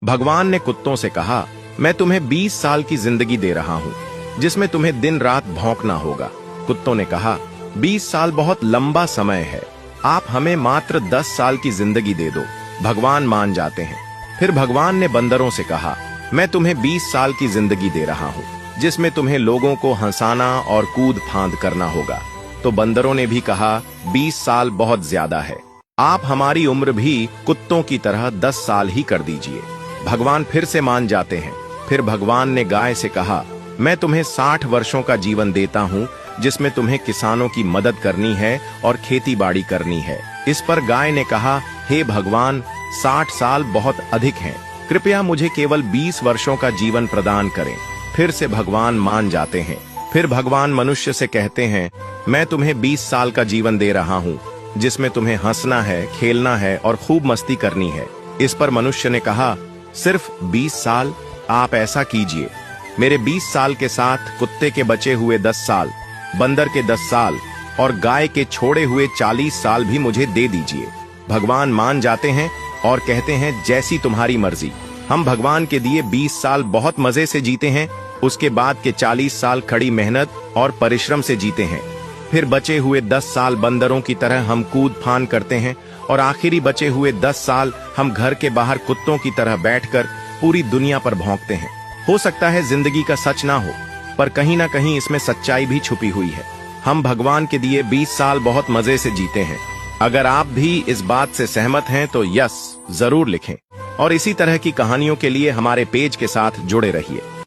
भगवान ने कुत्तों से कहा, मैं तुम्हें 20 साल की जिंदगी दे रहा हूँ, जिसमें तुम्हें दिन रात भौंकना होगा। कुत्तों ने कहा, 20 साल बहुत लंबा समय है, आप हमें मात्र 10 साल की जिंदगी दे दो। भगवान मान जाते हैं। फिर भगवान ने बंदरों से कहा, मैं तुम्हें 20 साल की जिंदगी दे रहा हूँ, जिसमें तुम्हें लोगों को हंसाना और कूद फांद करना होगा। तो बंदरों ने भी कहा, 20 साल बहुत ज्यादा है, आप हमारी उम्र भी कुत्तों की तरह 10 साल ही कर दीजिए। भगवान फिर से मान जाते हैं। फिर भगवान ने गाय से कहा, मैं तुम्हें 60 वर्षों का जीवन देता हूँ, जिसमें तुम्हें किसानों की मदद करनी है और खेती बाड़ी करनी है। इस पर गाय ने कहा, हे भगवान, 60 साल बहुत अधिक हैं, कृपया मुझे केवल 20 वर्षों का जीवन प्रदान करें। फिर से भगवान मान जाते हैं। फिर भगवान मनुष्य से कहते हैं, मैं तुम्हें 20 साल का जीवन दे रहा हूँ, जिसमें तुम्हें हंसना है, खेलना है और खूब मस्ती करनी है। इस पर मनुष्य ने कहा, सिर्फ 20 साल? आप ऐसा कीजिए, मेरे 20 साल के साथ कुत्ते के बचे हुए 10 साल, बंदर के 10 साल और गाय के छोड़े हुए 40 साल भी मुझे दे दीजिए। भगवान मान जाते हैं और कहते हैं, जैसी तुम्हारी मर्जी। हम भगवान के दिए 20 साल बहुत मजे से जीते हैं, उसके बाद के 40 साल कड़ी मेहनत और परिश्रम से जीते हैं। फिर बचे हुए 10 साल बंदरों की तरह हम कूद फान करते हैं और आखिरी बचे हुए 10 साल हम घर के बाहर कुत्तों की तरह बैठकर पूरी दुनिया पर भौंकते हैं। हो सकता है जिंदगी का सच ना हो, पर कहीं ना कहीं इसमें सच्चाई भी छुपी हुई है। हम भगवान के दिए 20 साल बहुत मजे से जीते हैं। अगर आप भी इस बात से सहमत हैं तो यस जरूर लिखें और इसी तरह की कहानियों के लिए हमारे पेज के साथ जुड़े रहिए।